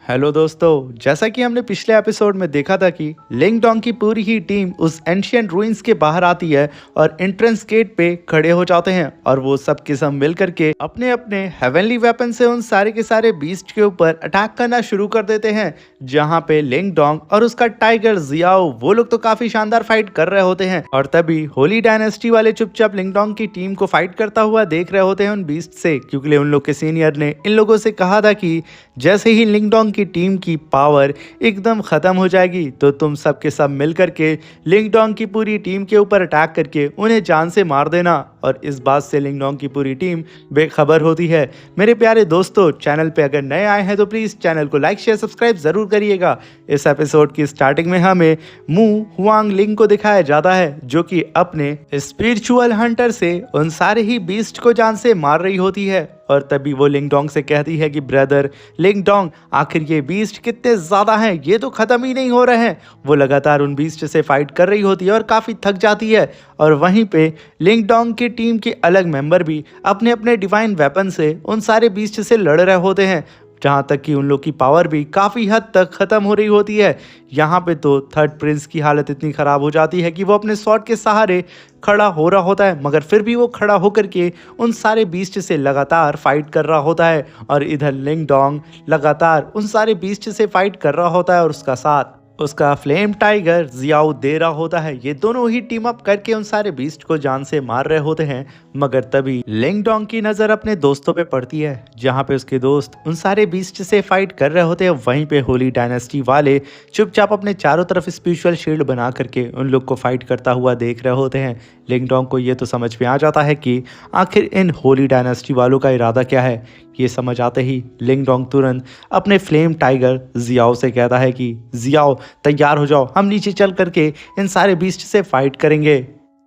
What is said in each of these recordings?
Hello दोस्तों, जैसा कि हमने पिछले एपिसोड में देखा था कि लिंग डोंग की पूरी ही टीम उस एंशियंट रूइंस के बाहर आती है और एंट्रेंस गेट पे खड़े हो जाते हैं और वो सब के सब मिल करके अपने अपने हेवनली वेपन से उन सारे के सारे बीस्ट के ऊपर अटैक करना शुरू कर देते हैं। जहां पे लिंग डोंग और उसका टाइगर जियाओ वो लोग तो काफी शानदार फाइट कर रहे होते हैं और तभी होली डायनेस्टी वाले चुपचाप लिंग डोंग की टीम को फाइट करता हुआ देख रहे होते हैं उन बीस्ट से, क्योंकि उन लोग के सीनियर ने इन लोगों से कहा था कि जैसे ही लिंग डोंग की टीम की पावर एकदम खत्म हो जाएगी तो तुम सब के सब मिल करके लिंग डोंग की पूरी टीम के ऊपर अटैक करके उन्हें जान से मार देना। और इस बात से लिंग डोंग की पूरी टीम बेखबर होती है। मेरे प्यारे दोस्तों, चैनल पे अगर नए आए हैं तो प्लीज चैनल को लाइक शेयर सब्सक्राइब जरूर करिएगा। इस एपिसोड की स्टार्टिंग में हमें मू हुआंग लिंग को दिखाया जाता है जो कि अपने स्पिरिचुअल हंटर से उन सारे ही बीस्ट को जान से मार रही होती है। और तभी वो लिंग डोंग से कहती है कि ब्रदर लिंग डोंग, आखिर ये बीस्ट कितने ज्यादा हैं, ये तो खत्म ही नहीं हो रहे हैं। वो लगातार उन बीस्ट से फाइट कर रही होती है और काफी थक जाती है। और वहीं पे लिंग डोंग की टीम के अलग मेंबर भी अपने अपने डिवाइन वेपन से उन सारे बीस्ट से लड़ रहे होते हैं, जहाँ तक कि उन लोग की पावर भी काफ़ी हद तक ख़त्म हो रही होती है। यहाँ पे तो थर्ड प्रिंस की हालत इतनी ख़राब हो जाती है कि वो अपने स्वॉर्ड के सहारे खड़ा हो रहा होता है, मगर फिर भी वो खड़ा होकर के उन सारे बीस्ट से लगातार फाइट कर रहा होता है। और इधर लिंग डोंग लगातार उन सारे बीस्ट से फाइट कर रहा होता है और उसका साथ उसका फ्लेम टाइगर जियाओ दे रहा होता है। ये दोनों ही टीम अप करके उन सारे बीस्ट को जान से मार रहे होते हैं, मगर तभी लिंग डोंग की नज़र अपने दोस्तों पे पड़ती है, जहाँ पे उसके दोस्त उन सारे बीस्ट से फाइट कर रहे होते हैं। वहीं पे होली डायनेस्टी वाले चुपचाप अपने चारों तरफ स्पिरिचुअल शील्ड बना करके उन लोग को फाइट करता हुआ देख रहे होते हैं। लिंग डोंग को ये तो समझ में आ जाता है कि आखिर इन होली डायनेस्टी वालों का इरादा क्या है। ये समझ आते ही लिंग डोंग तुरंत अपने फ्लेम टाइगर जियाओ से कहता है कि जियाओ तैयार हो जाओ, हम नीचे चल करके इन सारे बीस्ट से फाइट करेंगे।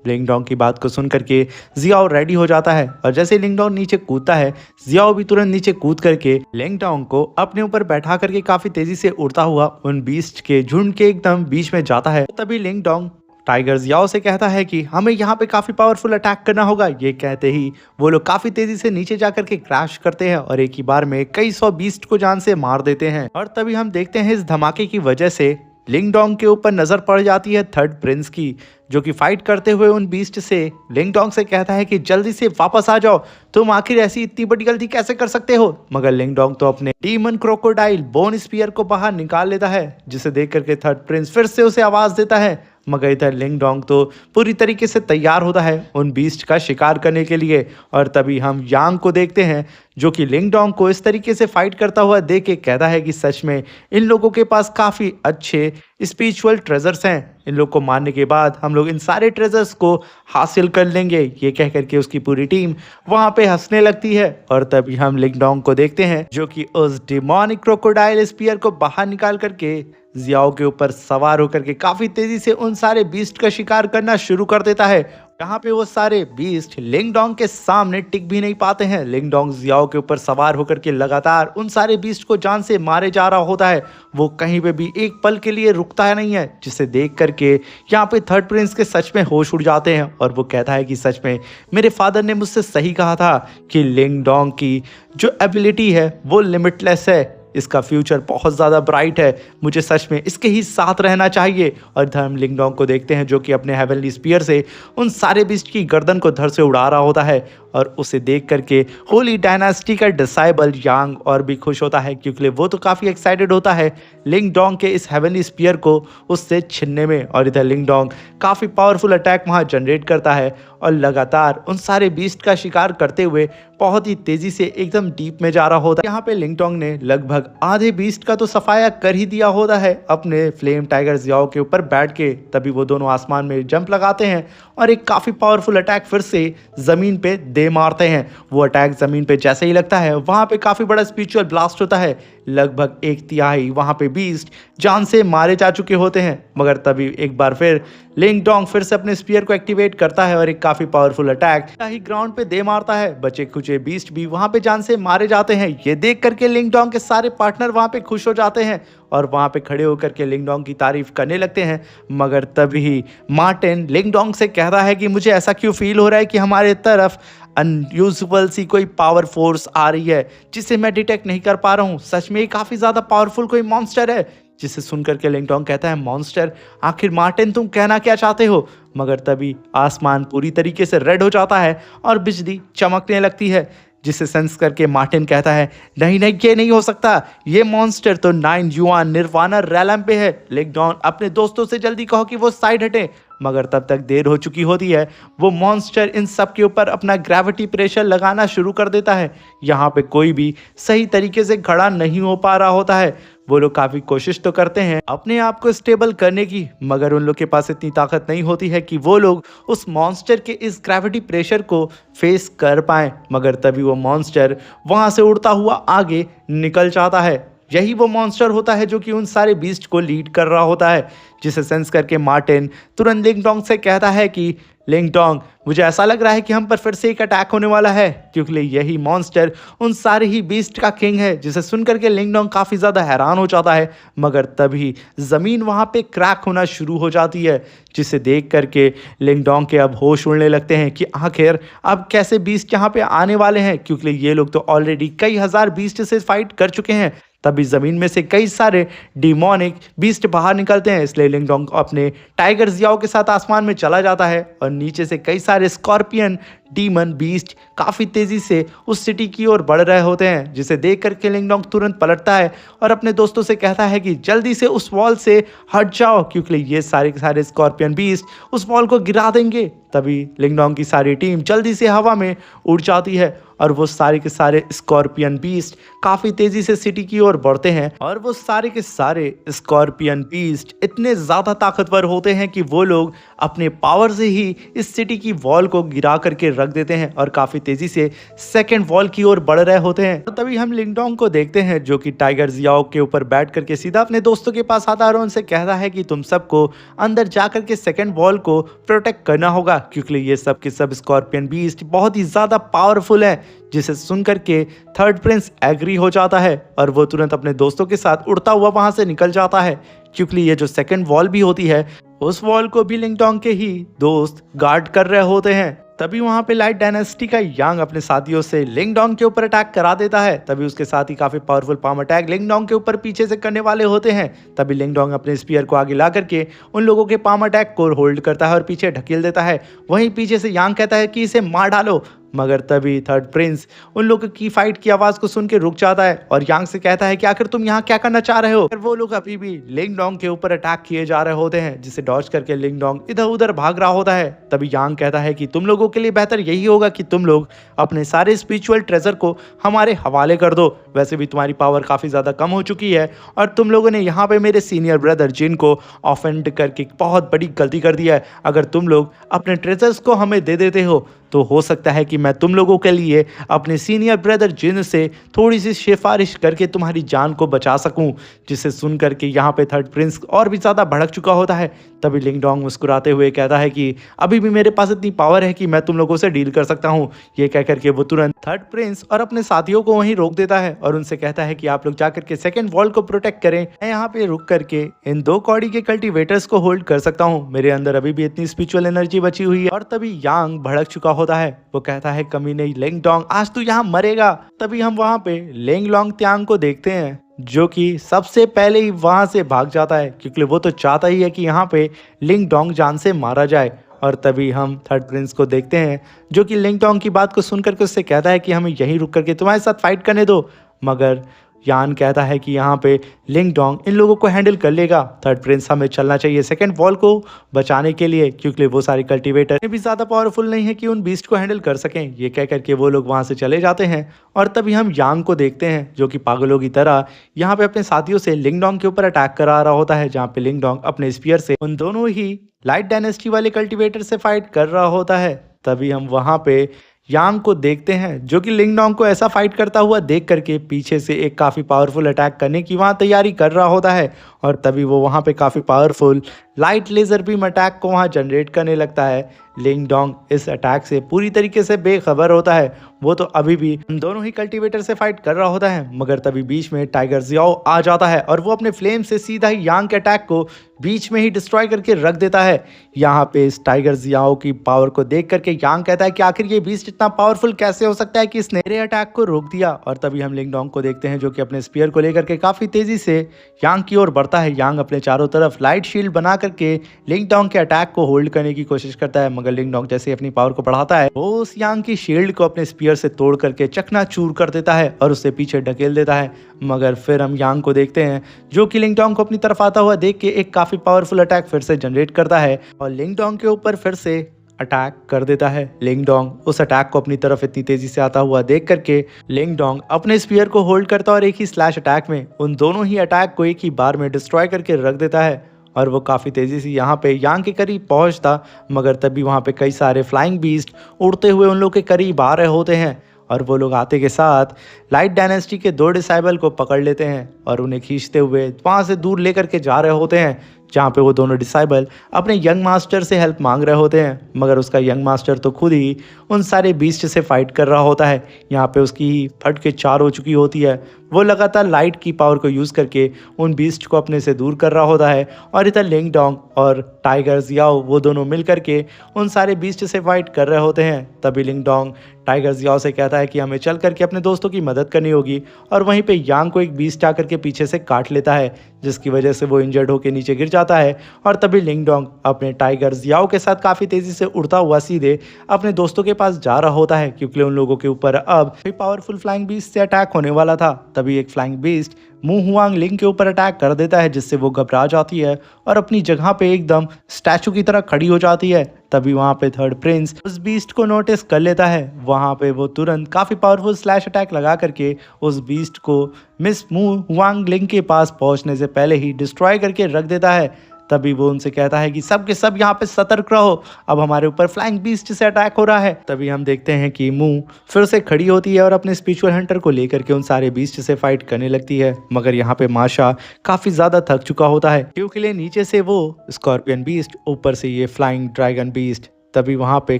लिंग डोंग की बात को सुन करके जियाओ रेडी हो जाता है और जैसे लिंग डोंग नीचे कूदता है, जियाओ भी तुरंत नीचे कूद करके लिंग डोंग को अपने ऊपर बैठा करके काफी तेजी से उड़ता हुआ उन बीस्ट के झुंड के एकदम बीच में जाता है। तभी लिंग डोंग टाइगर जियाओ से कहता है कि हमें यहाँ पे काफी पावरफुल अटैक करना होगा। ये कहते ही वो लोग काफी तेजी से नीचे जाकर के क्रैश करते हैं और एक ही बार में कई सौ बीस्ट को जान से मार देते हैं। और तभी हम देखते हैं इस धमाके की वजह से लिंग डोंग के ऊपर नजर पड़ जाती है थर्ड प्रिंस की, जो कि फाइट करते हुए उन बीस्ट से लिंग डोंग से कहता है कि जल्दी से वापस आ जाओ, तुम आखिर ऐसी इतनी बड़ी गलती कैसे कर सकते हो। मगर लिंग डोंग तो अपने डीमन क्रोकोडाइल बोन स्पीयर को बाहर निकाल लेता है, जिसे देख करके थर्ड प्रिंस फिर से उसे आवाज देता है। मगर इधर लिंग डोंग तो पूरी तरीके से तैयार होता है उन बीस्ट का शिकार करने के लिए। और तभी हम यांग को देखते हैं, जो कि लिंग डोंग को इस तरीके से फाइट करता हुआ देख के कहता है कि सच में इन लोगों के पास काफ़ी अच्छे स्पिरिचुअल ट्रेजर्स हैं, इन लोग को मारने के बाद हम लोग इन सारे ट्रेजर्स को हासिल कर लेंगे। ये कह करके उसकी पूरी टीम वहां पे हंसने लगती है। और तभी हम लिंग डोंग को देखते हैं, जो कि उस डिमोनिक क्रोकोडाइल स्पीयर को बाहर निकाल करके जियाओ के ऊपर सवार होकर के काफी तेजी से उन सारे बीस्ट का शिकार करना शुरू कर देता है। यहाँ पे वो सारे बीस्ट लिंग डोंग के सामने टिक भी नहीं पाते हैं। लिंग डोंग जियाओ के ऊपर सवार होकर के लगातार उन सारे बीस्ट को जान से मारे जा रहा होता है। वो कहीं पे भी एक पल के लिए रुकता है नहीं है, जिसे देख करके यहाँ पे थर्ड प्रिंस के सच में होश उड़ जाते हैं और वो कहता है कि सच में मेरे फादर ने मुझसे सही कहा था कि लिंग डोंग की जो एबिलिटी है वो लिमिटलेस है, इसका फ्यूचर बहुत ज़्यादा ब्राइट है, मुझे सच में इसके ही साथ रहना चाहिए। और इधर हम लिंग डोंग को देखते हैं, जो कि अपने हेवनली स्पीयर से उन सारे बीस्ट की गर्दन को धड़ से उड़ा रहा होता है। और उसे देख करके होली डायनेस्टी का डिसाइबल यांग और भी खुश होता है, क्योंकि वो तो काफ़ी एक्साइटेड होता है लिंग डोंग के इस हेवनली स्पीयर को उससे छीनने में। और इधर लिंग डोंग काफ़ी पावरफुल अटैक वहाँ जनरेट करता है और लगातार उन सारे बीस्ट का शिकार करते हुए बहुत ही तेजी से एकदम डीप में जा रहा होता है। यहाँ पे लिंग डोंग ने लगभग आधे बीस्ट का तो सफाया कर ही दिया होता है अपने फ्लेम टाइगर जियाओ के ऊपर बैठ के। तभी वो दोनों आसमान में जंप लगाते हैं और एक काफ़ी पावरफुल अटैक फिर से ज़मीन पे दे मारते हैं। वो अटैक ज़मीन पे जैसे ही लगता है, वहाँ पे काफ़ी बड़ा स्पिरिचुअल ब्लास्ट होता है। लगभग एक तिहाई वहाँ पे बीस्ट जान से मारे जा चुके होते हैं। मगर तभी एक बार फिर लिंग डोंग फिर से अपने स्पीयर को एक्टिवेट करता है और एक काफ़ी पावरफुल अटैक ही ग्राउंड पे दे मारता है। बचे कुचे बीस्ट भी वहाँ पे जान से मारे जाते हैं। ये देख करके लिंग डोंग के सारे पार्टनर वहाँ पे खुश हो जाते हैं और वहाँ पे खड़े होकर के लिंग डोंग की तारीफ करने लगते हैं। मगर तभी मार्टिन लिंग डोंग से कहता है कि मुझे ऐसा क्यों फील हो रहा है कि हमारे तरफ अनयूजुअल सी कोई पावर फोर्स आ रही है जिसे मैं डिटेक्ट नहीं कर पा रहा हूँ। सच में ये काफी ज्यादा पावरफुल कोई मॉन्स्टर है। जिसे सुनकर के लिंगडोंग कहता है, मॉन्स्टर, आखिर मार्टिन तुम कहना क्या चाहते हो? मगर तभी आसमान पूरी तरीके से रेड हो जाता है और बिजली चमकने लगती है। जिसे सेंस करके मार्टिन कहता है, नहीं नहीं, ये नहीं हो सकता, ये मॉन्स्टर तो 9 युआन निर्वाणा रैलम पे है। लिंगडोंग अपने दोस्तों से जल्दी कहो कि वो साइड हटे। मगर तब तक देर हो चुकी होती है। वो मॉन्स्टर इन सब के ऊपर अपना ग्रेविटी प्रेशर लगाना शुरू कर देता है। यहाँ पे कोई भी सही तरीके से खड़ा नहीं हो पा रहा होता है। वो लोग काफी कोशिश तो करते हैं अपने आप को स्टेबल करने की, मगर उन लोग के पास इतनी ताकत नहीं होती है कि वो लोग उस मॉन्स्टर के इस ग्रेविटी प्रेशर को फेस कर पाए। मगर तभी वो मॉन्स्टर वहां से उड़ता हुआ आगे निकल जाता है। यही वो मॉन्स्टर होता है जो कि उन सारे बीस्ट को लीड कर रहा होता है। जिसे सेंस करके मार्टिन तुरंत लिंगडोंग से कहता है कि लिंगडोंग, मुझे ऐसा लग रहा है कि हम पर फिर से एक अटैक होने वाला है, क्योंकि यही मॉन्स्टर उन सारे ही बीस्ट का किंग है। जिसे सुनकर के लिंगडोंग काफ़ी ज़्यादा हैरान हो जाता है। मगर तभी ज़मीन वहाँ पे क्रैक होना शुरू हो जाती है। जिसे देख करके लिंगडोंग के अब होश उड़ने लगते हैं कि आखिर अब कैसे बीस्ट यहाँ पे आने वाले हैं, क्योंकि ये लोग तो ऑलरेडी कई हजार बीस्ट से फाइट कर चुके हैं। तभी जमीन में से कई सारे डिमोनिक बीस्ट बाहर निकलते हैं। इसलिए लिंगडोंग अपने टाइगर जियाओ के साथ आसमान में चला जाता है और नीचे से कई सारे स्कॉर्पियन डीमन बीस्ट काफ़ी तेज़ी से उस सिटी की ओर बढ़ रहे होते हैं। जिसे देख करके लिंगडोंग तुरंत पलटता है और अपने दोस्तों से कहता है कि जल्दी से उस वॉल से हट जाओ, क्योंकि ये सारे के सारे स्कॉर्पियन बीस्ट उस वॉल को गिरा देंगे। तभी लिंगडोंग की सारी टीम जल्दी से हवा में उड़ जाती है और वो सारे के सारे स्कॉर्पियन बीस्ट काफ़ी तेज़ी से सिटी की ओर बढ़ते हैं। और वो सारे के सारे स्कॉर्पियन बीस्ट इतने ज़्यादा ताकतवर होते हैं कि वो लोग अपने पावर से ही इस सिटी की वॉल को गिरा करके रख देते हैं और काफ़ी तेज़ी से सेकेंड वॉल की ओर बढ़ रहे होते हैं। तो तभी हम लिंगडोंग को देखते हैं जो कि टाइगर जियाओ के ऊपर बैठ करके सीधा अपने दोस्तों के पास आता है और उनसे कहता है कि तुम सबको अंदर जा करके सेकेंड वॉल को प्रोटेक्ट करना होगा, क्योंकि ये सब के सब स्कॉर्पियन बीस्ट बहुत ही ज़्यादा पावरफुल है। जिसे सुनकर के थर्ड प्रिंस एग्री हो जाता है और वो तुरंत अपने दोस्तों के साथ उड़ता हुआ वहां से निकल जाता है, क्योंकि ये जो सेकंड वॉल भी होती है उस वॉल को भी लिंगडोंग के ही दोस्त गार्ड कर रहे होते हैं। तभी वहां पे लाइट डायनेस्टी का यांग अपने साथियों से लिंगडोंग के ऊपर अटैक करा देता है। तभी उसके साथ ही काफी पावरफुल पाम अटैक लिंगडोंग के ऊपर पीछे से करने वाले होते हैं। तभी लिंगडोंग अपने स्पीयर को आगे ला करके उन लोगों के पाम अटैक को होल्ड करता है और पीछे ढकेल देता है। वहीं पीछे से यांग कहता है कि इसे मार डालो, मगर तभी थर्ड प्रिंस उन लोगों की फाइट की आवाज को सुन के रुक जाता है और यांग से कहता है कि आखिर तुम यहाँ क्या करना चाह रहे हो। वो लोग अभी भी लिंगडोंग के ऊपर अटैक किए जा रहे होते हैं, जिसे डॉज करके लिंगडोंग इधर उधर भाग रहा होता है। तभी यांग कहता है कि तुम लोगों के लिए बेहतर यही होगा कि तुम लोग अपने सारे स्पिरिचुअल ट्रेजर को हमारे हवाले कर दो। वैसे भी तुम्हारी पावर काफी ज्यादा कम हो चुकी है और तुम लोगों ने यहाँ पे मेरे सीनियर ब्रदर जिन को ऑफेंड करके बहुत बड़ी गलती कर दिया है। अगर तुम लोग अपने ट्रेजर्स को हमें दे देते हो तो हो सकता है कि मैं तुम लोगों के लिए अपने सीनियर ब्रदर जिन से थोड़ी सी सिफारिश करके तुम्हारी जान को बचा सकूं। जिसे सुन करके यहाँ पे थर्ड प्रिंस और भी ज़्यादा भड़क चुका होता है। तभी लिंगडोंग मुस्कुराते हुए कहता है कि अभी भी मेरे पास इतनी पावर है कि मैं तुम लोगों से डील कर सकता हूँ। ये कह करके वो तुरंत थर्ड प्रिंस और अपने साथियों को वहीं रोक देता है और उनसे कहता है कि आप लोग जाकर के सेकेंड वॉल को प्रोटेक्ट करें। मैं यहाँ पे रुक करके इन 2 कौड़ी के कल्टीवेटर्स को होल्ड कर सकता हूँ। मेरे अंदर अभी भी इतनी स्पिरिचुअल एनर्जी बची हुई है। और तभी यांग भड़क चुका होता है। वो कहता है कमीने लिंगडोंग, आज तू यहाँ मरेगा। तभी हम वहाँ पे लिंगलोंग त्यांग को देखते हैं जो कि सबसे पहले ही वहां से भाग जाता है, क्योंकि वो तो चाहता ही है कि यहाँ पे लिंगडोंग जान से मारा जाए। और तभी हम थर्ड प्रिंस को देखते हैं जो कि लिंगडोंग की बात को सुनकर के उससे कहता है कि हमें यहीं रुक करके तुम्हारे साथ फाइट करने दो। मगर यान कहता है कि यहाँ पे लिंगडोंग इन लोगों को हैंडल कर लेगा। थर्ड प्रिंस, हमें चलना चाहिए सेकंड वॉल को बचाने के लिए, क्योंकि वो सारे कल्टीवेटर भी ज़्यादा पावरफुल नहीं है कि उन बीस्ट को हैंडल कर सकें। ये कह करके वो लोग वहाँ से चले जाते हैं। और तभी हम यांग को देखते हैं जो कि पागलों की तरह यहाँ पे अपने साथियों से लिंगडोंग के ऊपर अटैक करा रहा होता है, जहाँ पे लिंगडोंग अपने स्पीयर से उन दोनों ही लाइट डायनेस्टी वाले कल्टीवेटर से फाइट कर रहा होता है। तभी हम वहाँ पे यांग को देखते हैं जो कि लिंगडोंग को ऐसा फाइट करता हुआ देख करके पीछे से एक काफ़ी पावरफुल अटैक करने की वहाँ तैयारी कर रहा होता है। और तभी वो वहाँ पे काफ़ी powerful light laser beam attack को वहाँ जनरेट करने लगता है। लिंग डोंग इस अटैक से पूरी तरीके से बेखबर होता है। वो तो अभी भी उन दोनों ही कल्टीवेटर से फाइट कर रहा होता है, मगर तभी बीच में टाइगर जियाओ आ जाता है और वो अपने फ्लेम से सीधा ही यांग के अटैक को बीच में ही डिस्ट्रॉय करके रख देता है। यहाँ पे इस टाइगर जियाओ की पावर को देख करके यांग कहता है कि आखिर ये बीस्ट इतना पावरफुल कैसे हो सकता है कि इसने मेरे अटैक को रोक दिया। और तभी हम लिंग डोंग को देखते हैं जो कि अपने स्पीयर को लेकर के काफी तेजी से यांग की ओर बढ़ता है। यांग अपने चारों तरफ लाइट शील्ड बना करके लिंग डोंग के अटैक को होल्ड करने की कोशिश करता है, मगर लिंग डोंग जैसे अपनी पावर को बढ़ाता है वो उस यांग की शील्ड को अपने स्पीयर से तोड़ करके चकनाचूर कर देता है और उससे पीछे ढकेल देता है। मगर फिर हम यांग को देखते हैं जो कि लिंग डोंग को अपनी तरफ आता हुआ देख के एक काफी पावरफुल अटैक फिर से जनरेट करता है और लिंग डोंग के ऊपर फिर से अटैक कर देता है। लिंग डोंग उस अटैक को अपनी तरफ इतनी तेजी से आता हुआ देख करके लिंग डोंग अपने स्पीयर को होल्ड करता है और एक ही स्लैश अटैक में उन दोनों ही अटैक को एक ही बार में डिस्ट्रॉय करके रख देता है। और वो काफ़ी तेज़ी से यहाँ पे यांग के करीब पहुँचता, मगर तभी वहाँ पे कई सारे फ्लाइंग बीस्ट उड़ते हुए उन लोग के करीब आ रहे होते हैं और वो लोग आते के साथ लाइट डायनेस्टी के 2 डिसाइबल को पकड़ लेते हैं और उन्हें खींचते हुए वहाँ से दूर लेकर के जा रहे होते हैं, जहाँ पे वो दोनों डिसाइबल अपने यंग मास्टर से हेल्प मांग रहे होते हैं। मगर उसका यंग मास्टर तो खुद ही उन सारे बीस्ट से फाइट कर रहा होता है। यहाँ पे उसकी फट के 4 हो चुकी होती है। वो लगातार लाइट की पावर को यूज़ करके उन बीस्ट को अपने से दूर कर रहा होता है और इधर लिंग डोंग और टाइगर जियाओ वो दोनों मिल करके उन सारे बीस्ट से फाइट कर रहे होते हैं। तभी लिंग डोंग टाइगर जियाओ से कहता है कि हमें चल करके अपने दोस्तों की मदद करनी होगी और वहीं पे यांग को एक बीस्ट आकर के पीछे से काट लेता है, जिसकी वजह से वो इंजर्ड होकर नीचे गिर जाता है। और तभी लिंग डोंग अपने टाइगर जियाओ के साथ काफ़ी तेज़ी से उड़ता हुआ सीधे अपने दोस्तों के पास जा रहा होता है, क्योंकि उन लोगों के ऊपर अब पावरफुल फ्लाइंग बीस्ट से अटैक होने वाला था। तभी एक फ्लाइंग बीस्ट मू हुआंग लिंग के ऊपर अटैक कर देता है, जिससे वो घबरा जाती है और अपनी जगह पे एकदम स्टैचू की तरह खड़ी हो जाती है। तभी वहाँ पे थर्ड प्रिंस उस बीस्ट को नोटिस कर लेता है। वहाँ पे वो तुरंत काफ़ी पावरफुल स्लैश अटैक लगा करके उस बीस्ट को मिस मू हुआंग लिंग के पास पहुँचने से पहले ही डिस्ट्रॉय करके रख देता है। तभी वो उनसे कहता है कि सब के सब यहाँ पे सतर्क रहो, अब हमारे ऊपर फ्लाइंग बीस्ट से अटैक हो रहा है। तभी हम देखते हैं कि मू फिर से खड़ी होती है और अपने स्पिरिचुअल हंटर को लेकर के उन सारे बीस्ट से फाइट करने लगती है। मगर यहाँ पे माशा काफी ज्यादा थक चुका होता है, क्योंकि नीचे से वो स्कॉर्पियन बीस्ट, ऊपर से ये फ्लाइंग ड्रैगन बीस्ट। तभी वहाँ पे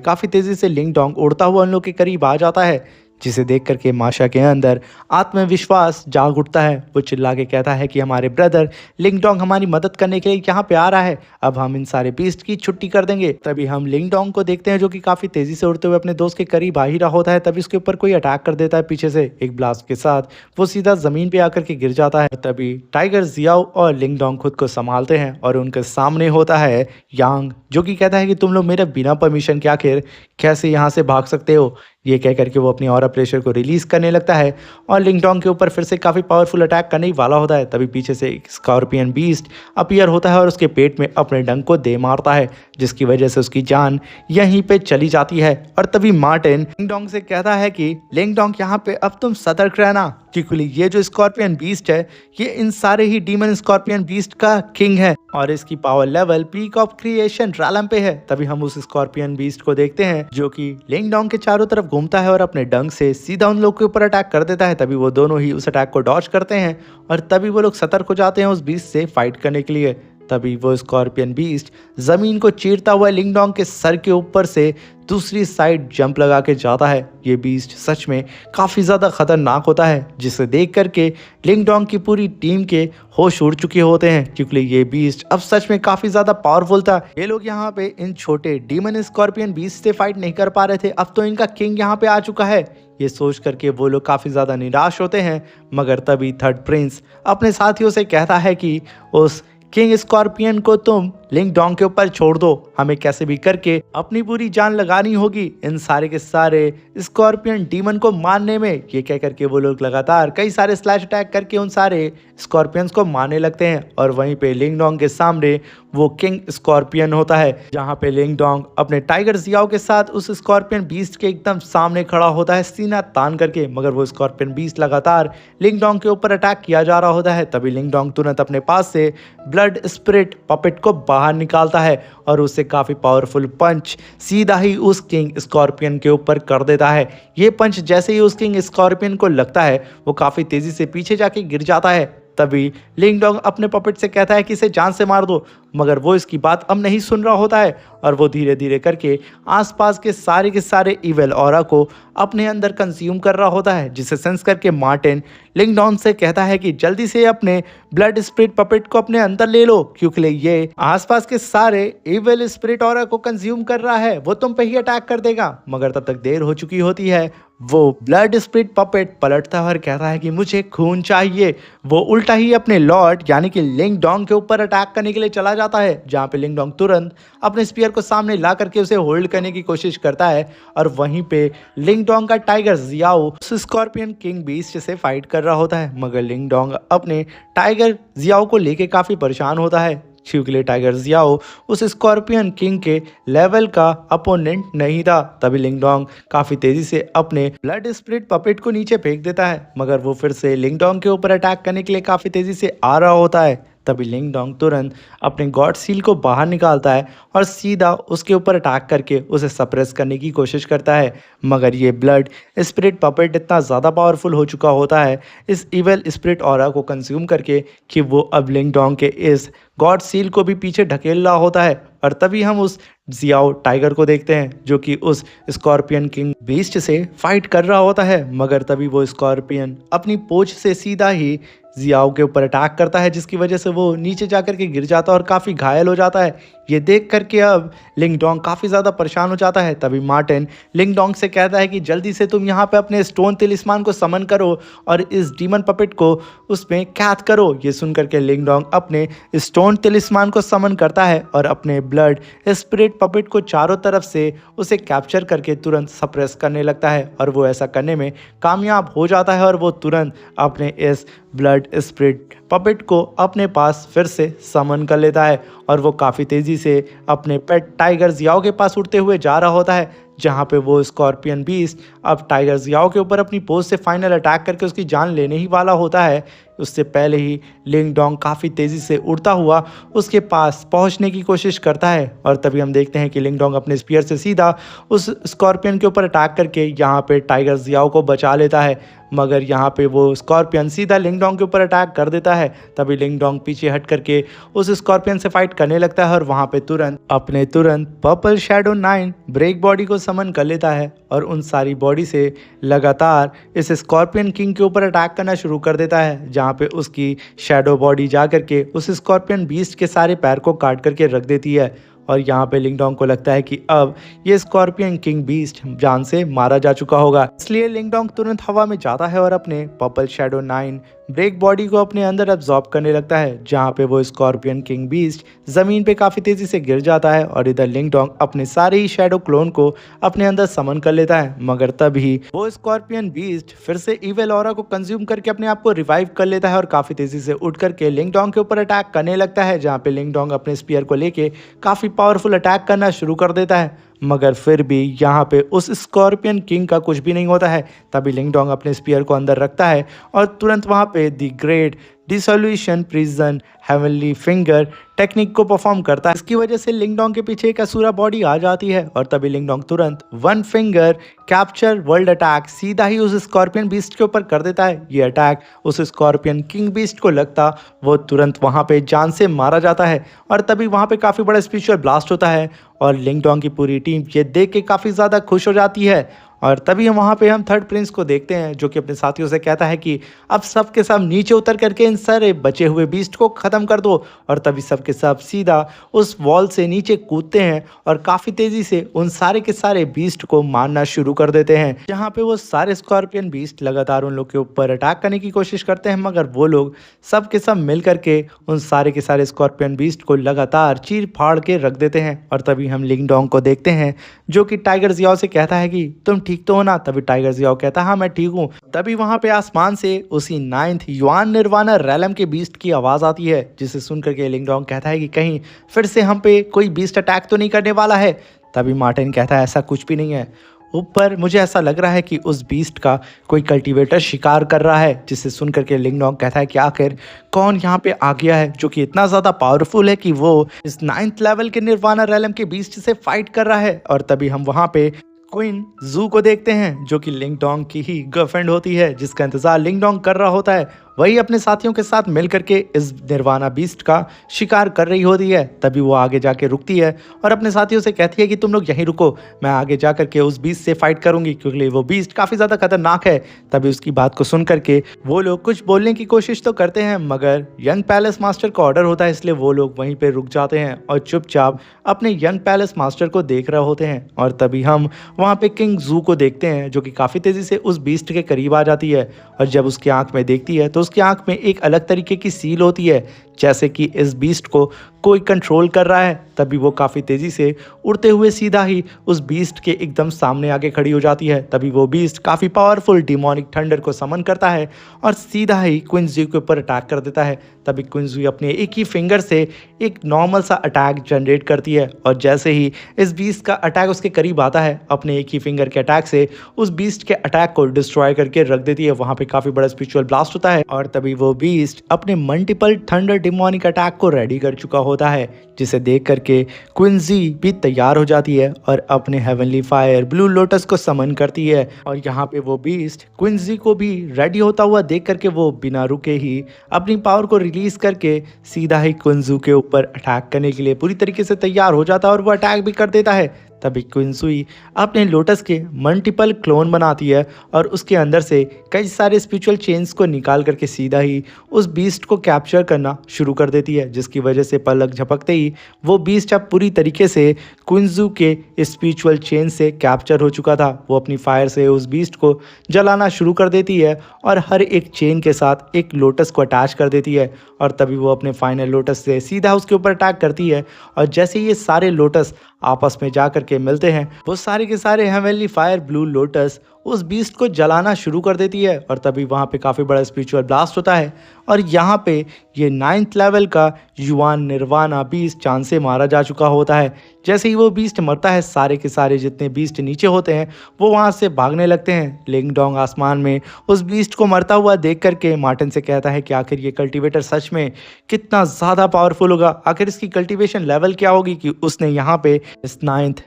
काफी तेजी से लिंग डोंग उड़ता हुआ उन लोग के करीब आ जाता है, जिसे देख करके माशा के अंदर आत्मविश्वास जाग उठता है। वो चिल्ला के कहता है कि हमारे ब्रदर लिंग डोंग हमारी मदद करने के लिए यहाँ पे आ रहा है, अब हम इन सारे बीस्ट की छुट्टी कर देंगे। तभी हम लिंग डोंग को देखते हैं जो कि काफी तेजी से उड़ते हुए अपने दोस्त के करीब आ ही रहा होता है। तभी उसके ऊपर कोई अटैक कर देता है पीछे से, एक ब्लास्ट के साथ वो सीधा जमीन पे आकर के गिर जाता है। तभी टाइगर जियाओ और लिंग डोंग खुद को संभालते हैं और उनके सामने होता है यांग, जो कि कहता है कि तुम लोग मेरे बिना परमिशन के आखिर कैसे यहाँ से भाग सकते हो। ये कह करके वो अपनी ऑरा प्रेशर को रिलीज करने लगता है और लिंग डोंग के ऊपर फिर से काफ़ी पावरफुल अटैक करने ही वाला होता है। तभी पीछे से एक स्कॉर्पियन बीस्ट अपीयर होता है और उसके पेट में अपने डंक को दे मारता है, जिसकी वजह से उसकी जान यहीं पे चली जाती है। और तभी मार्टिन लिंग डोंग से कहता है कि लिंग डोंग यहाँ पे अब तुम सतर्क रहना, क्योंकि ये जो स्कॉर्पियन बीस्ट है ये इन सारे ही डीमन स्कॉर्पियन बीस्ट का किंग है और इसकी power level peak of creation Ralam पे है। तभी हम उस स्कॉर्पियन बीस्ट को देखते हैं जो कि लिंग डोंग के चारों तरफ घूमता है और अपने डंक से सीधा उन लोग के ऊपर अटैक कर देता है। तभी वो दोनों ही उस अटैक को डॉज करते हैं और तभी वो लोग सतर्क हो जाते हैं उस बीस्ट से फाइट करने के लिए। तभी वो स्कॉर्पियन बीस्ट जमीन को चीरता हुआ लिंग डोंग के सर के ऊपर से दूसरी साइड जंप लगा के जाता है। ये बीस्ट सच में काफ़ी ज़्यादा खतरनाक होता है, जिसे देख करके लिंग डोंग की पूरी टीम के होश उड़ चुके होते हैं, क्योंकि ये बीस्ट अब सच में काफ़ी ज़्यादा पावरफुल था। ये लोग यहाँ पे इन छोटे डीमन स्कॉर्पियन बीस्ट से फाइट नहीं कर पा रहे थे, अब तो इनका किंग यहाँ पे आ चुका है। ये सोच करके वो लोग काफ़ी ज़्यादा निराश होते हैं। मगर तभी थर्ड प्रिंस अपने साथियों से कहता है कि उस किंग स्कॉर्पियन को तुम लिंग डोंग के ऊपर छोड़ दो, हमें कैसे भी करके अपनी पूरी जान लगानी होगी इन सारे के सारे स्कॉर्पियन डीमन को मारने में। ये कह करके वो लोग लगातार कई सारे स्लैश अटैक करके उन सारे स्कॉर्पियंस को मारने लगते हैं और वहीं पे लिंग डोंग के सामने वो किंग स्कॉर्पियन होता है, जहाँ पे लिंग डोंग अपने टाइगर जियाओ के साथ उस स्कॉर्पियन बीस्ट के एकदम सामने खड़ा होता है सीना तान करके। मगर वो स्कॉर्पियन बीस्ट लगातार लिंग डोंग के ऊपर अटैक किया जा रहा होता है। तभी लिंग डोंग तुरंत अपने पास से ब्लड स्पिरिट पपेट को बाहर निकालता है और उससे काफी पावरफुल पंच सीधा ही उस किंग स्कॉर्पियन के ऊपर कर देता है। ये पंच जैसे ही उस किंग स्कॉर्पियन को लगता है वो काफी तेजी से पीछे जाके गिर जाता है। तभी लिंग डोंग अपने पपेट से कहता है कि इसे जान से मार दो मगर वो इसकी बात अब नहीं सुन रहा होता है और वो धीरे धीरे करके आसपास के सारे इविल ऑरा को अपने अंदर कंज्यूम कर रहा होता है, जिसे सेंस करके मार्टिन लिंगडॉन से कहता है कि जल्दी से अपने ब्लड स्पिरिट पपेट को अपने अंदर ले लो, क्योंकि ये आसपास के सारे इविल स्पिरिट ऑरा को कंज्यूम कर रहा है, वो तुम पे ही अटैक कर देगा। मगर तब तक देर हो चुकी होती है। वो ब्लड स्पिरिट पपेट पलटता है और कहता है कि मुझे खून चाहिए। वो उल्टा ही अपने लॉर्ड यानी कि लिंगडोंग के ऊपर अटैक करने के लिए चला जाता है, जहां पे लिंगडोंग तुरंत अपने स्पीयर को सामने ला करके उसे होल्ड करने की कोशिश करता है और वहीं पे लिंगडोंग का टाइगर जियाओ उस स्कॉर्पियन किंग बीस्ट से फाइट कर रहा होता है। मगर लिंगडोंग अपने टाइगर जियाओ को लेके काफी परेशान होता है, क्योंकि टाइगर जियाओ उस स्कॉर्पियन किंग के लेवल का अपोनेंट नहीं था। तभी लिंगडोंग काफी तेजी से अपने ब्लड स्पिरिट पपेट को नीचे फेंक देता है, मगर वो फिर से लिंगडोंग के ऊपर अटैक करने के लिए काफी तेजी से आ रहा होता है। तभी लिंगडोंग तुरंत अपने गॉड सील को बाहर निकालता है और सीधा उसके ऊपर अटैक करके उसे सप्रेस करने की कोशिश करता है। मगर ये ब्लड स्पिरिट पपेट इतना ज़्यादा पावरफुल हो चुका होता है इस इविल स्पिरिट ऑरा को कंज्यूम करके कि वो अब लिंगडोंग के इस गॉड सील को भी पीछे ढकेल रहा होता है। और तभी हम उस जियाओ टाइगर को देखते हैं जो कि उस स्कॉर्पियन किंग बीस्ट से फाइट कर रहा होता है। मगर तभी वो स्कॉर्पियन अपनी पूंछ से सीधा ही जियाओ के ऊपर अटैक करता है, जिसकी वजह से वो नीचे जाकर के गिर जाता है और काफ़ी घायल हो जाता है। ये देख करके अब लिंगडोंग काफ़ी ज़्यादा परेशान हो जाता है। तभी मार्टिन लिंगडोंग से कहता है कि जल्दी से तुम यहाँ पे अपने स्टोन तिलिस्मान को समन करो और इस डीमन पपेट को उसमें कैद करो। ये सुन करके लिंगडोंग अपने स्टोन तिलिस्मान को समन करता है और अपने ब्लड स्पिरिट पपेट को चारों तरफ से उसे कैप्चर करके तुरंत सप्रेस करने लगता है और वो ऐसा करने में कामयाब हो जाता है और वो तुरंत अपने इस ब्लड स्पिरिट पपेट को अपने पास फिर से समन कर लेता है और वो काफ़ी तेज़ी से अपने पेट टाइगर जियाओ के पास उड़ते हुए जा रहा होता है, जहाँ पे वो स्कॉर्पियन बीस्ट अब टाइगर जियाओ के ऊपर अपनी पोज से फाइनल अटैक करके उसकी जान लेने ही वाला होता है। उससे पहले ही लिंगडोंग काफ़ी तेज़ी से उड़ता हुआ उसके पास पहुंचने की कोशिश करता है और तभी हम देखते हैं कि लिंगडोंग अपने स्पीयर से सीधा उस स्कॉर्पियन के ऊपर अटैक करके यहाँ पे टाइगर जियाओ को बचा लेता है। मगर यहाँ पे वो स्कॉर्पियन सीधा लिंगडोंग के ऊपर अटैक कर देता है। तभी लिंगडोंग पीछे हट करके उस स्कॉर्पियन से फाइट करने लगता है और वहाँ पे तुरंत पर्पल शैडो 9 ब्रेक बॉडी को समन कर लेता है और उन सारी बॉडी से लगातार इस स्कॉर्पियन किंग के ऊपर अटैक करना शुरू कर देता है, जहाँ पे उसकी शैडो बॉडी जा करके उस स्कॉर्पियन बीस्ट के सारे पैर को काट करके रख देती है। और यहाँ पे लिंगडोंग को लगता है कि अब ये स्कॉर्पियन किंग बीस्ट जान से मारा जा चुका होगा, इसलिए लिंगडोंग तुरंत हवा में जाता है और अपने पर्पल शैडो 9 ब्रेक बॉडी को अपने अंदर अब्सॉर्ब करने लगता है, जहाँ पे वो स्कॉर्पियन किंग बीस्ट जमीन पे काफी तेजी से गिर जाता है और इधर लिंगडोंग अपने सारे ही शैडो क्लोन को अपने अंदर समन कर लेता है। मगर तभी वो स्कॉर्पियन बीस्ट फिर से इविल ऑरा को कंज्यूम करके अपने आप को रिवाइव कर लेता है और काफी तेजी से उठ करके लिंगडोंग के ऊपर अटैक करने लगता है, जहाँ पे लिंगडोंग अपने स्पीयर को लेके काफी पावरफुल अटैक करना शुरू कर देता है। मगर फिर भी यहाँ पे उस स्कॉर्पियन किंग का कुछ भी नहीं होता है। तभी लिंगडोंग अपने स्पीयर को अंदर रखता है और तुरंत वहाँ पे the great dissolution prison heavenly finger technique को परफॉर्म करता है। इसकी वजह से लिंगडोंग के पीछे एक असुरा बॉडी आ जाती है और तभी लिंगडोंग तुरंत one finger capture world attack सीधा ही उस स्कॉर्पियन बीस्ट के ऊपर कर देता है। ये अटैक उस स्कॉर्पियन किंग बीस्ट को लगता वो तुरंत वहाँ पे जान से मारा जाता है और तभी वहाँ पे काफ़ी बड़ा स्पिरिचुअल ब्लास्ट होता है और लिंगडोंग की पूरी टीम ये देख के काफ़ी ज़्यादा खुश हो जाती है। और तभी वहाँ पे हम थर्ड प्रिंस को देखते हैं जो कि अपने साथियों से कहता है कि अब सब के सब नीचे उतर करके इन सारे बचे हुए बीस्ट को ख़त्म कर दो। और तभी सब के सब सीधा उस वॉल से नीचे कूदते हैं और काफ़ी तेज़ी से उन सारे के सारे बीस्ट को मारना शुरू कर देते हैं, जहाँ पे वो सारे स्कॉर्पियन बीस्ट लगातार उन लोग के ऊपर अटैक करने की कोशिश करते हैं, मगर वो लोग सब के सब मिल करके उन सारे के सारे स्कॉर्पियन बीस्ट को लगातार चीर फाड़ के रख देते हैं। और तभी हम लिंगडोंग को देखते हैं जो कि टाइगर जियाओ से कहता है कि तुम ठीक तो हो ना। तभी टाइगर जियाओ कहता है हाँ मैं ठीक हूँ। तभी वहां पे आसमान से उसी 9th युआन निर्वाणा रैलम के बीस्ट की आवाज आती है, जिसे सुनकर के लिंगडोंग कहता है कि कहीं फिर से हम पे कोई बीस्ट अटैक तो नहीं करने वाला है। तभी मार्टिन कहता है ऐसा कुछ भी नहीं है, ऊपर मुझे ऐसा लग रहा है कि उस बीस्ट का कोई कल्टीवेटर शिकार कर रहा है। जिसे सुनकर के लिंगडोंग कहता है कि आखिर कौन यहाँ पे आ गया है जो कि इतना ज़्यादा पावरफुल है कि वो इस 9th लेवल के निर्वाणा रैलम के बीस्ट से फाइट कर रहा है। और तभी हम वहाँ पे क्वीन जू को देखते हैं जो कि लिंगडोंग की ही गर्लफ्रेंड होती है, जिसका इंतजार लिंगडोंग कर रहा होता है। वही अपने साथियों के साथ मिल करके इस निर्वाणा बीस्ट का शिकार कर रही होती है। तभी वो आगे जाके रुकती है और अपने साथियों से कहती है कि तुम लोग यहीं रुको, मैं आगे जा करके उस बीस्ट से फाइट करूंगी क्योंकि वो बीस्ट काफी ज्यादा खतरनाक है। तभी उसकी बात को सुन करके वो लोग कुछ बोलने की कोशिश तो करते हैं, मगर यंग पैलेस मास्टर का ऑर्डर होता है, इसलिए वो लोग वहीं पे रुक जाते हैं और चुपचाप अपने यंग पैलेस मास्टर को देख रहे होते हैं। और तभी हम वहाँ पे किंग जू को देखते हैं जो कि काफ़ी तेज़ी से उस बीस्ट के करीब आ जाती है। और जब उसकी आंख में देखती है तो उसकी आंख में एक अलग तरीके की सील होती है, जैसे कि इस बीस्ट को कोई कंट्रोल कर रहा है। तभी वो काफ़ी तेज़ी से उड़ते हुए सीधा ही उस बीस्ट के एकदम सामने आके खड़ी हो जाती है। तभी वो बीस्ट काफ़ी पावरफुल डिमोनिक थंडर को समन करता है और सीधा ही क्विंजी के ऊपर अटैक कर देता है। तभी क्विंजी अपने एक ही फिंगर से एक नॉर्मल सा अटैक जनरेट करती है और जैसे ही इस बीस्ट का अटैक उसके करीब आता है, अपने एक ही फिंगर के अटैक से उस बीस्ट के अटैक को डिस्ट्रॉय करके रख देती है। वहाँ पे काफ़ी बड़ा स्पिरिचुअल ब्लास्ट होता है और तभी वो बीस्ट अपने मल्टीपल थंडर डिमोनिक अटैक को रेडी कर चुका होता है, जिसे देख करके क्विंजी भी तैयार हो जाती है और अपने हेवनली फायर ब्लू लोटस को समन करती है। और यहाँ पे वो बीस्ट क्विंजी को भी रेडी होता हुआ देख करके वो बिना रुके ही अपनी पावर को रिलीज करके सीधा ही क्विंजू के ऊपर अटैक करने के लिए पूरी तरीके से तैयार हो जाता है और वो अटैक भी कर देता है। तभी क्विंसुई अपने लोटस के मल्टीपल क्लोन बनाती है और उसके अंदर से कई सारे स्पिरिचुअल चेन्स को निकाल करके सीधा ही उस बीस्ट को कैप्चर करना शुरू कर देती है, जिसकी वजह से पलक झपकते ही वो बीस्ट अब पूरी तरीके से क्विंजू के स्पिरिचुअल चेन से कैप्चर हो चुका था। वो अपनी फायर से उस बीस्ट को जलाना शुरू कर देती है और हर एक चेन के साथ एक लोटस को अटैच कर देती है और तभी वो अपने फाइनल लोटस से सीधा उसके ऊपर अटैक करती है। और जैसे ही ये सारे लोटस आपस में जा करके मिलते हैं, वो सारे के सारे हेवनली फायर ब्लू लोटस उस बीस्ट को जलाना शुरू कर देती है और तभी वहाँ पे काफ़ी बड़ा स्पिरिचुअल ब्लास्ट होता है। और यहाँ पे ये 9th लेवल का युआन निर्वाणा बीस्ट चांद से मारा जा चुका होता है। जैसे ही वो बीस्ट मरता है, सारे के सारे जितने बीस्ट नीचे होते हैं वो वहाँ से भागने लगते हैं। लिंग डोंग आसमान में उस बीस्ट को मरता हुआ देख करके मार्टिन से कहता है कि आखिर ये कल्टिवेटर सच में कितना ज़्यादा पावरफुल होगा, आखिर इसकी कल्टिवेशन लेवल क्या होगी कि उसने यहाँ पे इस 9th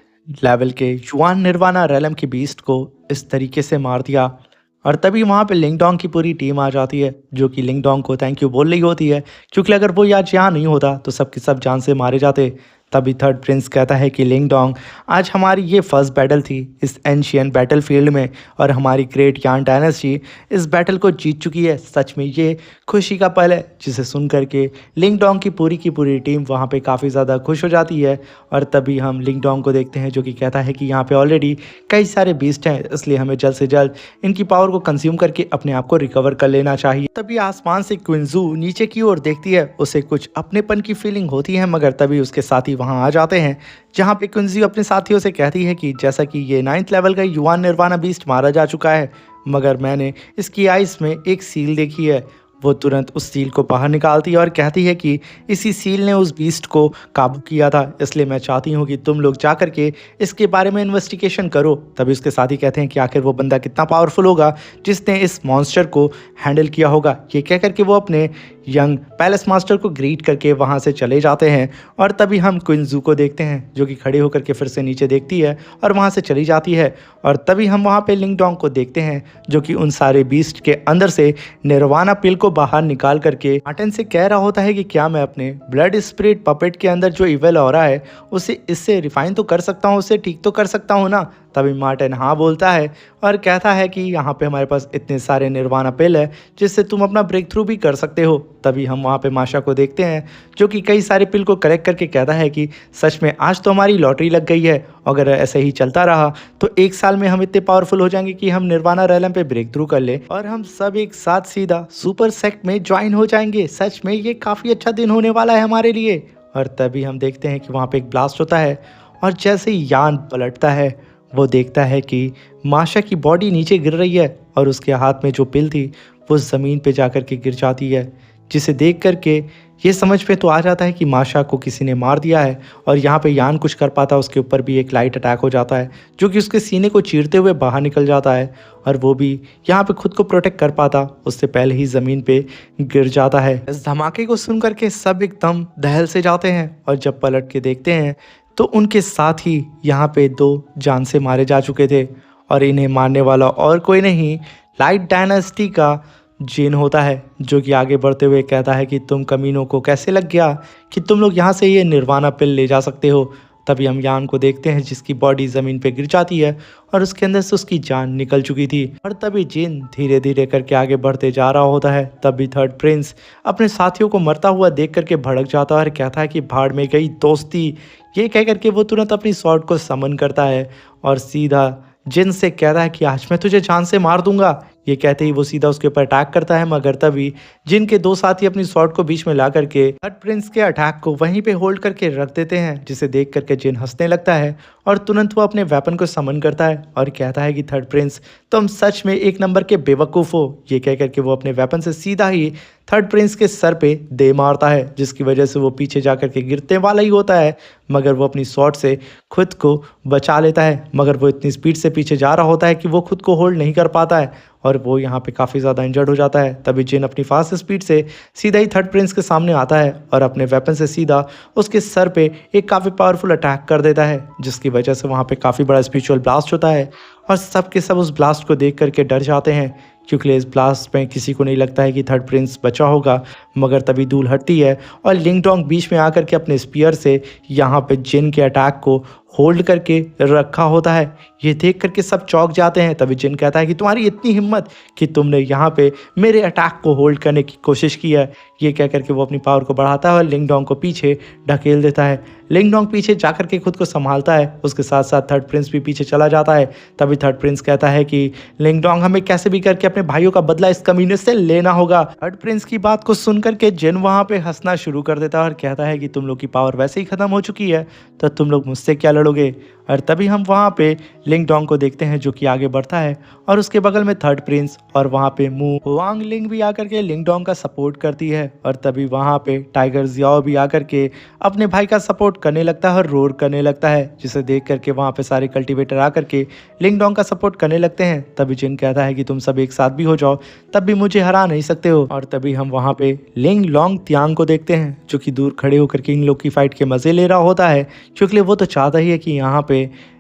लेवल के युआन निर्वाणा रेलम की बीस्ट को इस तरीके से मार दिया। और तभी वहाँ पे लिंग डोंग की पूरी टीम आ जाती है, जो कि लिंग डोंग को थैंक यू बोल रही होती है, क्योंकि अगर वो आज यहाँ नहीं होता तो सब के सब जान से मारे जाते। तभी थर्ड प्रिंस कहता है कि लिंग डोंग, आज हमारी ये फर्स्ट बैटल थी इस एंशियंट बैटल फील्ड में और हमारी ग्रेट यान डायनेस्टी इस बैटल को जीत चुकी है। सच में ये खुशी का पल है। जिसे सुन करके लिंग डोंग की पूरी टीम वहाँ पे काफ़ी ज़्यादा खुश हो जाती है। और तभी हम लिंग डोंग को देखते हैं, जो कि कहता है कि यहाँ पे ऑलरेडी कई सारे बीस्ट हैं, इसलिए हमें जल्द से जल्द इनकी पावर को कंज्यूम करके अपने आप को रिकवर कर लेना चाहिए। तभी आसमान से क्विंजू नीचे की ओर देखती है, उसे कुछ अपनेपन की फीलिंग होती है, मगर तभी उसके साथी वहाँ आ जाते हैं, जहाँ पे क्विंजी अपने साथियों से कहती है कि जैसा कि ये 9th लेवल का युआन निर्वाणा बीस्ट मारा जा चुका है, मगर मैंने इसकी आइस में एक सील देखी है। वो तुरंत उस सील को बाहर निकालती है और कहती है कि इसी सील ने उस बीस्ट को काबू किया था, इसलिए मैं चाहती हूँ कि तुम लोग जा करके इसके बारे में इन्वेस्टिगेशन करो। तभी उसके साथी कहते हैं कि आखिर वो बंदा कितना पावरफुल होगा जिसने इस मॉन्स्टर को हैंडल किया होगा। ये कह करके वो अपने यंग पैलेस मास्टर को ग्रीट करके वहाँ से चले जाते हैं। और तभी हम क्विंजू को देखते हैं, जो कि खड़े होकर के फिर से नीचे देखती है और वहाँ से चली जाती है। और तभी हम वहाँ पे लिंग डोंग को देखते हैं, जो कि उन सारे बीस्ट के अंदर से निर्वाणा पिल को बाहर निकाल करके मार्टिन से कह रहा होता है कि क्या मैं अपने ब्लड स्पिरिट पपेट के अंदर जो इवल हो रहा है उसे इससे रिफाइन तो कर सकता हूँ, उसे ठीक तो कर सकता हूँ ना। तभी मार्टिन हाँ बोलता है और कहता है कि यहाँ पे हमारे पास इतने सारे निर्वाणा पिल है जिससे तुम अपना ब्रेक थ्रू भी कर सकते हो। तभी हम वहाँ पे माशा को देखते हैं, जो कि कई सारे पिल को कलेक्ट करके कहता है कि सच में आज तो हमारी लॉटरी लग गई है, अगर ऐसे ही चलता रहा तो 1 साल में हम इतने पावरफुल हो जाएंगे कि हम निर्वाणा रेलम पे ब्रेक थ्रू कर ले और हम सब एक साथ सीधा सुपर सेक्ट में ज्वाइन हो जाएंगे। सच में ये काफ़ी अच्छा दिन होने वाला है हमारे लिए। और तभी हम देखते हैं कि वहाँ पे एक ब्लास्ट होता है और जैसे ही यान पलटता है, वो देखता है कि माशा की बॉडी नीचे गिर रही है और उसके हाथ में जो पिल थी वो ज़मीन पे जाकर के गिर जाती है, जिसे देख करके ये समझ में तो आ जाता है कि माशा को किसी ने मार दिया है। और यहाँ पे यान कुछ कर पाता, उसके ऊपर भी एक लाइट अटैक हो जाता है, जो कि उसके सीने को चीरते हुए बाहर निकल जाता है और वो भी यहाँ पे खुद को प्रोटेक्ट कर पाता उससे पहले ही ज़मीन पे गिर जाता है। इस धमाके को सुन करके सब एकदम दहल से जाते हैं और जब पलट के देखते हैं तो उनके साथ ही यहाँ पे 2 जान से मारे जा चुके थे और इन्हें मारने वाला और कोई नहीं, लाइट डायनेस्टी का जिन होता है जो कि आगे बढ़ते हुए कहता है कि तुम कमीनों को कैसे लग गया कि तुम लोग यहाँ से ये निर्वाणा पिल ले जा सकते हो। तभी हम यान को देखते हैं जिसकी बॉडी ज़मीन पे गिर जाती है और उसके अंदर से उसकी जान निकल चुकी थी। और तभी जिन धीरे धीरे करके आगे बढ़ते जा रहा होता है। तभी थर्ड प्रिंस अपने साथियों को मरता हुआ देख करके भड़क जाता है और कहता है कि भाड़ में गई दोस्ती। ये कह करके वो तुरंत अपनी स्वॉर्ड को समन करता है और सीधा जिन से कहता है कि आज मैं तुझे जान से मार दूंगा। ये कहते ही वो सीधा उसके ऊपर अटैक करता है, मगर तभी जिन के दो साथी अपनी स्वॉर्ड को बीच में ला करके थर्ड प्रिंस के अटैक को वहीं पे होल्ड करके रख देते हैं, जिसे देख करके जिन हंसने लगता है और तुरंत वो अपने वेपन को समन करता है और कहता है कि थर्ड प्रिंस तुम सच में एक नंबर के बेवकूफ़ हो। ये कह करके वो अपने वेपन से सीधा ही थर्ड प्रिंस के सर पे दे मारता है, जिसकी वजह से वो पीछे जा करके गिरते वाला ही होता है, मगर वो अपनी स्वॉर्ड से खुद को बचा लेता है। मगर वो इतनी स्पीड से पीछे जा रहा होता है कि वो खुद को होल्ड नहीं कर पाता है और वो यहाँ पे काफ़ी ज़्यादा इंजर्ड हो जाता है। तभी जिन अपनी फास्ट स्पीड से सीधा ही थर्ड प्रिंस के सामने आता है और अपने वेपन से सीधा उसके सर पे एक काफ़ी पावरफुल अटैक कर देता है, जिसकी वजह से वहाँ पे काफ़ी बड़ा स्पिरिचुअल ब्लास्ट होता है और सब के सब उस ब्लास्ट को देख करके डर जाते हैं, क्योंकि इस ब्लास्ट में किसी को नहीं लगता है कि थर्ड प्रिंस बचा होगा। मगर तभी धूल हटती है और लिंगडोंग बीच में आकर के अपने स्पीयर से यहाँ पे जिन के अटैक को होल्ड करके रखा होता है। ये देख करके सब चौंक जाते हैं। तभी जिन कहता है कि तुम्हारी इतनी हिम्मत कि तुमने यहाँ पे मेरे अटैक को होल्ड करने की कोशिश की है। ये कह करके वो अपनी पावर को बढ़ाता है और लिंगडोंग को पीछे ढकेल देता है। लिंगडोंग पीछे जा करके खुद को संभालता है, उसके साथ साथ थर्ड प्रिंस भी पीछे चला जाता है। तभी थर्ड प्रिंस कहता है कि लिंगडोंग हमें कैसे भी करके अपने भाइयों का बदला इस कमीने से लेना होगा। थर्ड प्रिंस की बात को सुन करके जिन वहाँ पे हंसना शुरू कर देता है और कहता है कि तुम लोग की पावर वैसे ही खत्म हो चुकी है तो तुम लोग मुझसे क्या लड़ोगे। और तभी हम वहाँ पे लिंगडोंग को देखते हैं जो कि आगे बढ़ता है और उसके बगल में थर्ड प्रिंस और वहाँ पे मू वांग लिंग भी आकर के लिंगडोंग का सपोर्ट करती है। और तभी वहाँ पे टाइगर जियाओ भी आकर के अपने भाई का सपोर्ट करने लगता है और रोर करने लगता है, जिसे देख करके वहाँ पे सारे कल्टीवेटर आकर के लिंगडोंग का सपोर्ट करने लगते हैं। तभी जिन कहता है कि तुम सब एक साथ भी हो जाओ तब भी मुझे हरा नहीं सकते हो। और तभी हम वहाँ पे लिंग लोंग त्यांग को देखते हैं जो कि दूर खड़े होकर के इन लोग की फाइट के मजे ले रहा होता है, क्योंकि वो तो चाहता ही है कि यहाँ पे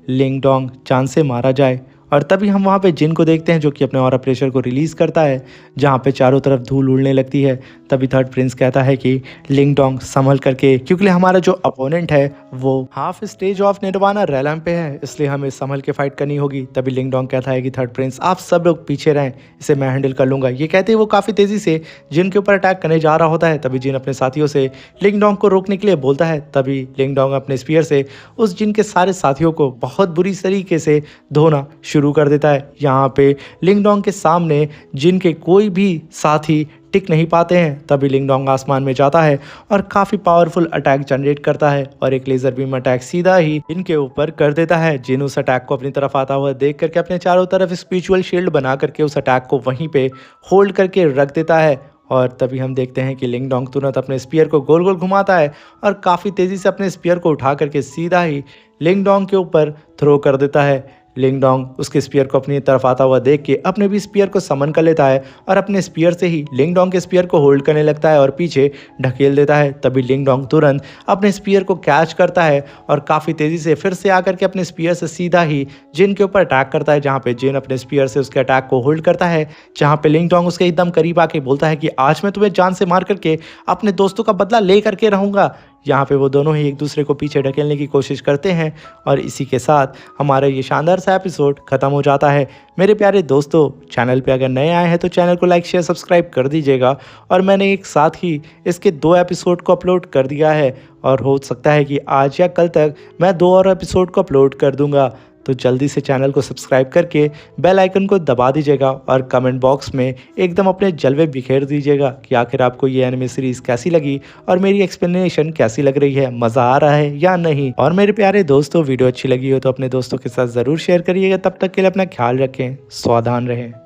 लिंगडोंग चांद से मारा जाए। और तभी हम वहाँ पे जिन को देखते हैं जो कि अपने ऑरा प्रेशर को रिलीज़ करता है, जहाँ पे चारों तरफ धूल उड़ने लगती है। तभी थर्ड प्रिंस कहता है कि लिंगडोंग संभल करके, क्योंकि हमारा जो अपोनेंट है वो half stage of nirvana realm पे है, इसलिए हमें संभल के फाइट करनी होगी। तभी लिंगडोंग कहता है कि थर्ड प्रिंस आप सब लोग पीछे रहें, इसे मैं हैंडल कर लूँगा। ये कहते ही वो काफ़ी तेज़ी से जिन के ऊपर अटैक करने जा रहा होता है। तभी जिन अपने साथियों से लिंगडोंग को रोकने के लिए बोलता है। तभी लिंगडोंग अपने स्पीयर से उस जिन के सारे साथियों को बहुत बुरी तरीके से धोना शुरू कर देता है। यहाँ पे लिंगडोंग के सामने जिन के कोई भी साथी टिक नहीं पाते हैं। तभी लिंगडोंग आसमान में जाता है और काफ़ी पावरफुल अटैक जनरेट करता है और एक लेज़र बीम अटैक सीधा ही इनके ऊपर कर देता है। जिन उस अटैक को अपनी तरफ आता हुआ देख करके अपने चारों तरफ स्पिरिचुअल शील्ड बना करके उस अटैक को वहीं पे होल्ड करके रख देता है। और तभी हम देखते हैं कि लिंगडोंग तुरंत अपने स्पीयर को गोल गोल घुमाता है और काफ़ी तेज़ी से अपने स्पीयर को उठा करके सीधा ही लिंगडोंग के ऊपर थ्रो कर देता है। लिंगडोंग उसके स्पीयर को अपनी तरफ आता हुआ देख के अपने भी स्पीयर को समन कर लेता है और अपने स्पीयर से ही लिंगडोंग के स्पीयर को होल्ड करने लगता है और पीछे ढकेल देता है। तभी लिंगडोंग तुरंत अपने स्पीयर को कैच करता है और काफ़ी तेज़ी से फिर से आकर के अपने स्पीयर से सीधा ही जिन के ऊपर अटैक करता है, जहाँ पे जिन अपने स्पीयर से उसके अटैक को होल्ड करता है, जहाँ पे लिंगडोंग उसके एकदम करीब आके बोलता है कि आज मैं तुम्हें जान से मार करके अपने दोस्तों का बदला ले करके रहूँगा। यहाँ पे वो दोनों ही एक दूसरे को पीछे ढकेलने की कोशिश करते हैं और इसी के साथ हमारा ये शानदार सा एपिसोड ख़त्म हो जाता है। मेरे प्यारे दोस्तों, चैनल पे अगर नए आए हैं तो चैनल को लाइक शेयर सब्सक्राइब कर दीजिएगा। और मैंने एक साथ ही इसके 2 एपिसोड को अपलोड कर दिया है और हो सकता है कि आज या कल तक मैं 2 और एपिसोड को अपलोड कर दूँगा। तो जल्दी से चैनल को सब्सक्राइब करके बेल आइकन को दबा दीजिएगा और कमेंट बॉक्स में एकदम अपने जलवे बिखेर दीजिएगा कि आखिर आपको ये एनिमे सीरीज़ कैसी लगी और मेरी एक्सप्लेनेशन कैसी लग रही है, मज़ा आ रहा है या नहीं। और मेरे प्यारे दोस्तों, वीडियो अच्छी लगी हो तो अपने दोस्तों के साथ ज़रूर शेयर करिएगा। तब तक के लिए अपना ख्याल रखें, सावधान रहें।